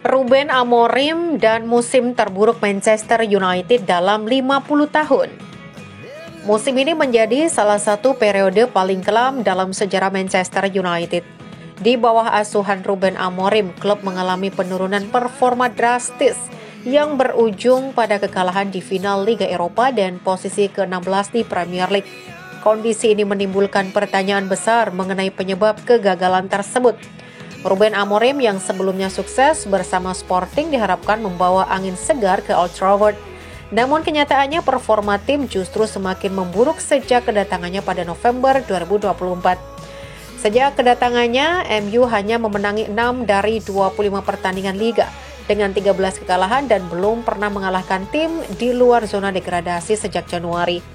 Ruben Amorim dan musim terburuk Manchester United dalam 50 tahun. Musim ini menjadi salah satu periode paling kelam dalam sejarah Manchester United. Di bawah asuhan Ruben Amorim, klub mengalami penurunan performa drastis yang berujung pada kekalahan di final Liga Eropa dan posisi ke-16 di Premier League. Kondisi ini menimbulkan pertanyaan besar mengenai penyebab kegagalan tersebut. Ruben Amorim yang sebelumnya sukses bersama Sporting diharapkan membawa angin segar ke Old Trafford. Namun kenyataannya performa tim justru semakin memburuk sejak kedatangannya pada November 2024. Sejak kedatangannya, MU hanya memenangi 6 dari 25 pertandingan Liga dengan 13 kekalahan dan belum pernah mengalahkan tim di luar zona degradasi sejak Januari.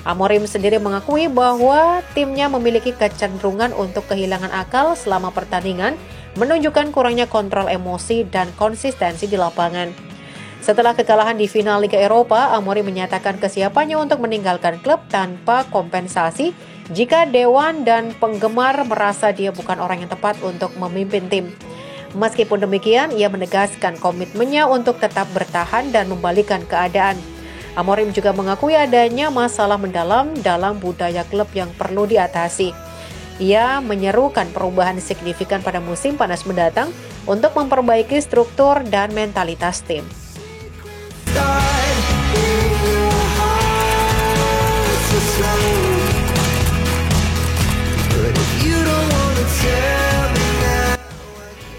Amorim sendiri mengakui bahwa timnya memiliki kecenderungan untuk kehilangan akal selama pertandingan, menunjukkan kurangnya kontrol emosi dan konsistensi di lapangan. Setelah kekalahan di final Liga Eropa, Amorim menyatakan kesiapannya untuk meninggalkan klub tanpa kompensasi jika dewan dan penggemar merasa dia bukan orang yang tepat untuk memimpin tim. Meskipun demikian, ia menegaskan komitmennya untuk tetap bertahan dan membalikkan keadaan. Amorim juga mengakui adanya masalah mendalam dalam budaya klub yang perlu diatasi. Ia menyerukan perubahan signifikan pada musim panas mendatang untuk memperbaiki struktur dan mentalitas tim.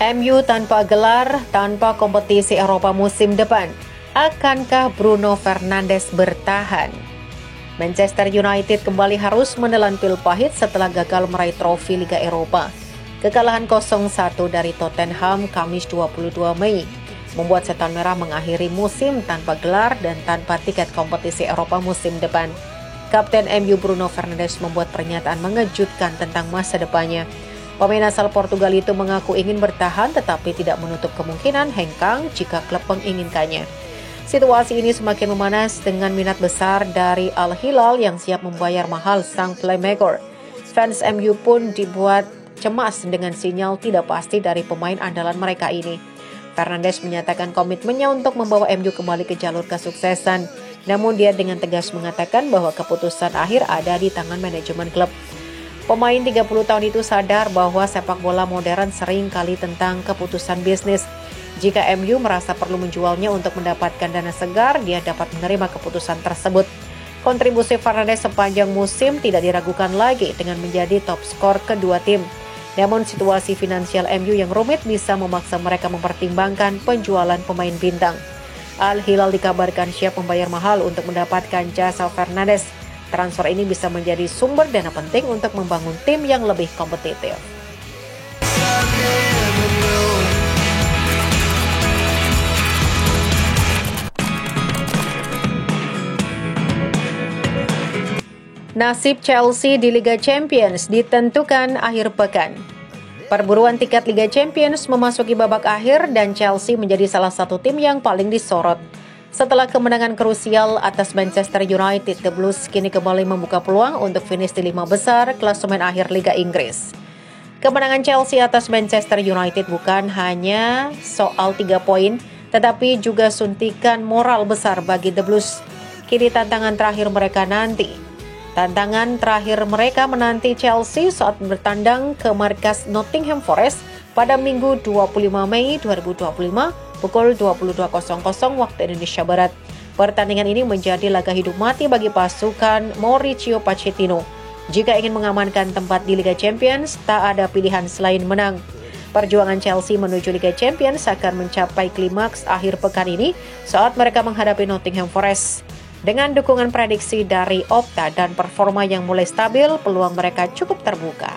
MU tanpa gelar, tanpa kompetisi Eropa musim depan. Akankah Bruno Fernandes bertahan? Manchester United kembali harus menelan pil pahit setelah gagal meraih trofi Liga Eropa. Kekalahan 0-1 dari Tottenham Kamis 22 Mei membuat Setan Merah mengakhiri musim tanpa gelar dan tanpa tiket kompetisi Eropa musim depan. Kapten MU Bruno Fernandes membuat pernyataan mengejutkan tentang masa depannya. Pemain asal Portugal itu mengaku ingin bertahan tetapi tidak menutup kemungkinan hengkang jika klub menginginkannya. Situasi ini semakin memanas dengan minat besar dari Al Hilal yang siap membayar mahal sang playmaker. Fans MU pun dibuat cemas dengan sinyal tidak pasti dari pemain andalan mereka ini. Fernandes menyatakan komitmennya untuk membawa MU kembali ke jalur kesuksesan. Namun dia dengan tegas mengatakan bahwa keputusan akhir ada di tangan manajemen klub. Pemain 30 tahun itu sadar bahwa sepak bola modern sering kali tentang keputusan bisnis. Jika MU merasa perlu menjualnya untuk mendapatkan dana segar, dia dapat menerima keputusan tersebut. Kontribusi Fernandes sepanjang musim tidak diragukan lagi dengan menjadi top skor kedua tim. Namun situasi finansial MU yang rumit bisa memaksa mereka mempertimbangkan penjualan pemain bintang. Al Hilal dikabarkan siap membayar mahal untuk mendapatkan jasa Fernandes. Transfer ini bisa menjadi sumber dana penting untuk membangun tim yang lebih kompetitif. Nasib Chelsea di Liga Champions ditentukan akhir pekan. Perburuan tiket Liga Champions memasuki babak akhir dan Chelsea menjadi salah satu tim yang paling disorot. Setelah kemenangan krusial atas Manchester United, The Blues kini kembali membuka peluang untuk finish di 5 besar klasemen akhir Liga Inggris. Kemenangan Chelsea atas Manchester United bukan hanya soal 3 poin, tetapi juga suntikan moral besar bagi The Blues. Kini tantangan terakhir mereka menanti Chelsea saat bertandang ke markas Nottingham Forest pada Minggu 25 Mei 2025 pukul 22.00 waktu Indonesia Barat. Pertandingan ini menjadi laga hidup mati bagi pasukan Mauricio Pochettino. Jika ingin mengamankan tempat di Liga Champions, tak ada pilihan selain menang. Perjuangan Chelsea menuju Liga Champions akan mencapai klimaks akhir pekan ini saat mereka menghadapi Nottingham Forest. Dengan dukungan prediksi dari Opta dan performa yang mulai stabil, peluang mereka cukup terbuka.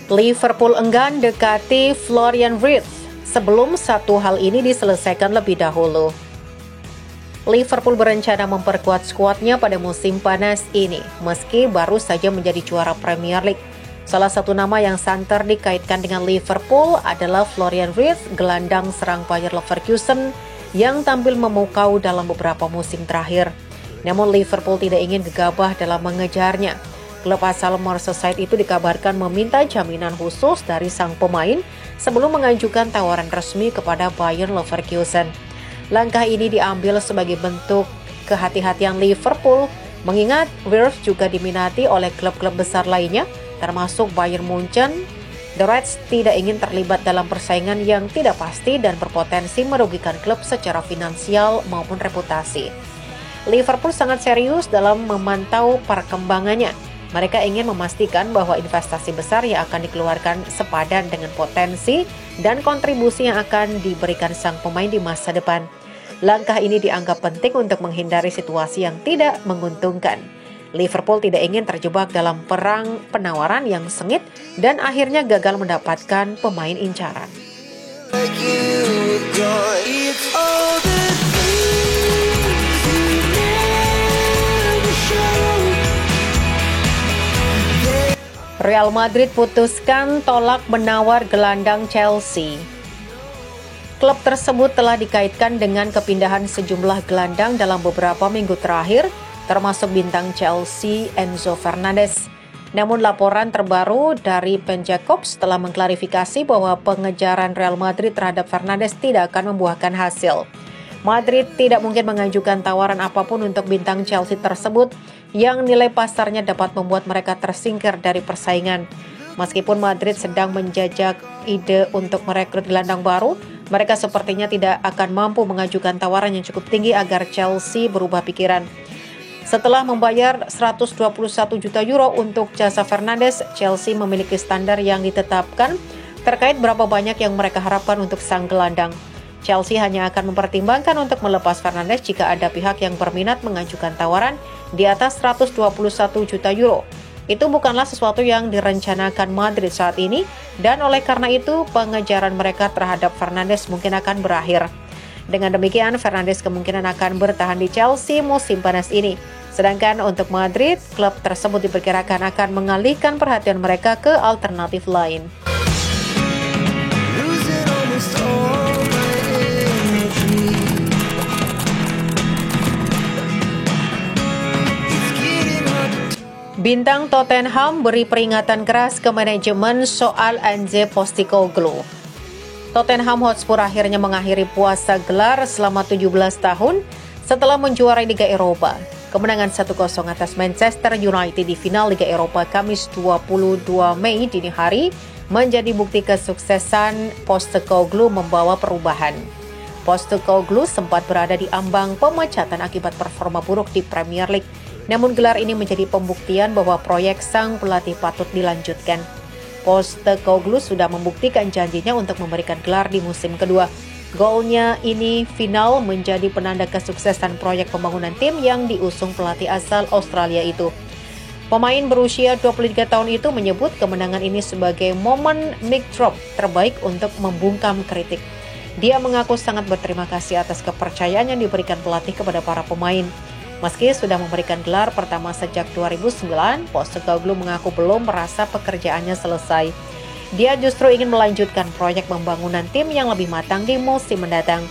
Liverpool enggan dekati Florian Wirtz sebelum satu hal ini diselesaikan lebih dahulu. Liverpool berencana memperkuat skuadnya pada musim panas ini, meski baru saja menjadi juara Premier League. Salah satu nama yang santer dikaitkan dengan Liverpool adalah Florian Wirtz, gelandang serang Bayer Leverkusen yang tampil memukau dalam beberapa musim terakhir. Namun Liverpool tidak ingin gegabah dalam mengejarnya. Klub asal Merseyside itu dikabarkan meminta jaminan khusus dari sang pemain sebelum mengajukan tawaran resmi kepada Bayer Leverkusen. Langkah ini diambil sebagai bentuk kehati-hatian Liverpool, mengingat Wirtz juga diminati oleh klub-klub besar lainnya, termasuk Bayern Munchen. The Reds tidak ingin terlibat dalam persaingan yang tidak pasti dan berpotensi merugikan klub secara finansial maupun reputasi. Liverpool sangat serius dalam memantau perkembangannya. Mereka ingin memastikan bahwa investasi besar yang akan dikeluarkan sepadan dengan potensi dan kontribusi yang akan diberikan sang pemain di masa depan. Langkah ini dianggap penting untuk menghindari situasi yang tidak menguntungkan. Liverpool tidak ingin terjebak dalam perang penawaran yang sengit dan akhirnya gagal mendapatkan pemain incaran. Real Madrid putuskan tolak menawar gelandang Chelsea. Klub tersebut telah dikaitkan dengan kepindahan sejumlah gelandang dalam beberapa minggu terakhir, termasuk bintang Chelsea Enzo Fernandez. Namun laporan terbaru dari Ben Jacobs telah mengklarifikasi bahwa pengejaran Real Madrid terhadap Fernandez tidak akan membuahkan hasil. Madrid tidak mungkin mengajukan tawaran apapun untuk bintang Chelsea tersebut yang nilai pasarnya dapat membuat mereka tersingkir dari persaingan. Meskipun Madrid sedang menjajak ide untuk merekrut gelandang baru, mereka sepertinya tidak akan mampu mengajukan tawaran yang cukup tinggi agar Chelsea berubah pikiran. Setelah membayar 121 juta euro untuk jasa Fernandes, Chelsea memiliki standar yang ditetapkan terkait berapa banyak yang mereka harapkan untuk sang gelandang. Chelsea hanya akan mempertimbangkan untuk melepas Fernandes jika ada pihak yang berminat mengajukan tawaran di atas 121 juta euro. Itu bukanlah sesuatu yang direncanakan Madrid saat ini, dan oleh karena itu pengejaran mereka terhadap Fernandes mungkin akan berakhir. Dengan demikian, Fernandes kemungkinan akan bertahan di Chelsea musim panas ini. Sedangkan untuk Madrid, klub tersebut diperkirakan akan mengalihkan perhatian mereka ke alternatif lain. Bintang Tottenham beri peringatan keras ke manajemen soal Ange Postecoglou. Tottenham Hotspur akhirnya mengakhiri puasa gelar selama 17 tahun setelah menjuarai Liga Eropa. Kemenangan 1-0 atas Manchester United di final Liga Eropa Kamis 22 Mei dini hari menjadi bukti kesuksesan Postecoglou membawa perubahan. Postecoglou sempat berada di ambang pemecatan akibat performa buruk di Premier League. Namun gelar ini menjadi pembuktian bahwa proyek sang pelatih patut dilanjutkan. Postecoglou sudah membuktikan janjinya untuk memberikan gelar di musim kedua. Golnya ini final menjadi penanda kesuksesan proyek pembangunan tim yang diusung pelatih asal Australia itu. Pemain berusia 23 tahun itu menyebut kemenangan ini sebagai momen mic drop terbaik untuk membungkam kritik. Dia mengaku sangat berterima kasih atas kepercayaan yang diberikan pelatih kepada para pemain. Meski sudah memberikan gelar pertama sejak 2009, Postecoglou mengaku belum merasa pekerjaannya selesai. Dia justru ingin melanjutkan proyek pembangunan tim yang lebih matang di musim mendatang.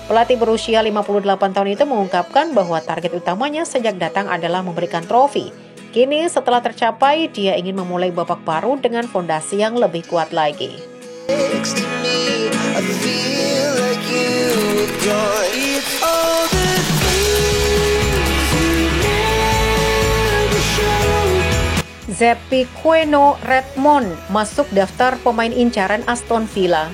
Pelatih berusia 58 tahun itu mengungkapkan bahwa target utamanya sejak datang adalah memberikan trofi. Kini setelah tercapai, dia ingin memulai babak baru dengan fondasi yang lebih kuat lagi. Zappiqueno Redmond masuk daftar pemain incaran Aston Villa.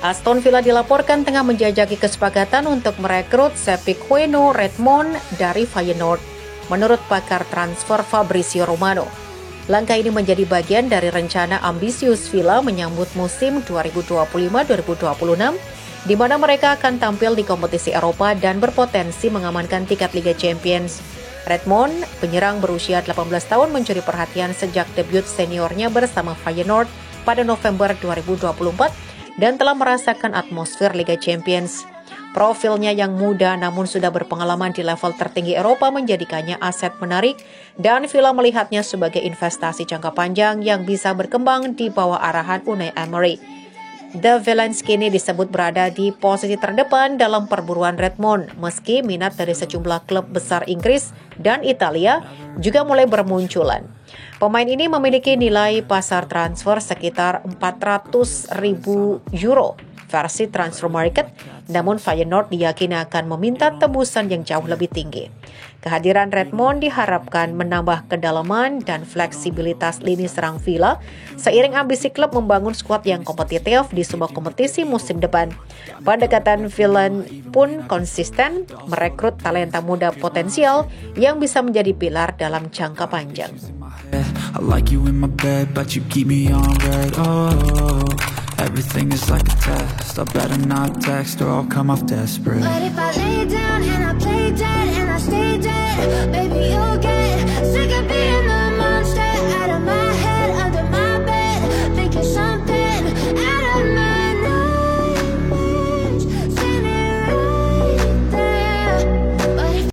Aston Villa dilaporkan tengah menjajaki kesepakatan untuk merekrut Zappiqueno Redmond dari Feyenoord, menurut pakar transfer Fabrizio Romano. Langkah ini menjadi bagian dari rencana ambisius Villa menyambut musim 2025-2026, di mana mereka akan tampil di kompetisi Eropa dan berpotensi mengamankan tiket Liga Champions. Redmond, penyerang berusia 18 tahun, mencuri perhatian sejak debut seniornya bersama Feyenoord pada November 2024 dan telah merasakan atmosfer Liga Champions. Profilnya yang muda namun sudah berpengalaman di level tertinggi Eropa menjadikannya aset menarik dan Villa melihatnya sebagai investasi jangka panjang yang bisa berkembang di bawah arahan Unai Emery. The Villains kini disebut berada di posisi terdepan dalam perburuan Redmond, meski minat dari sejumlah klub besar Inggris dan Italia juga mulai bermunculan. Pemain ini memiliki nilai pasar transfer sekitar 400.000 euro versi transfer market, namun Feyenoord diyakini akan meminta tebusan yang jauh lebih tinggi. Kehadiran Redmond diharapkan menambah kedalaman dan fleksibilitas lini serang Villa seiring ambisi klub membangun skuad yang kompetitif di sebuah kompetisi musim depan. Pendekatan Villain pun konsisten merekrut talenta muda potensial yang bisa menjadi pilar dalam jangka panjang. I like you in my bed, but you keep me on red. Oh, everything is like a test. I better not text or I'll come off desperate. But if I lay down and I play dead and I stay dead, baby, you'll get sick of being the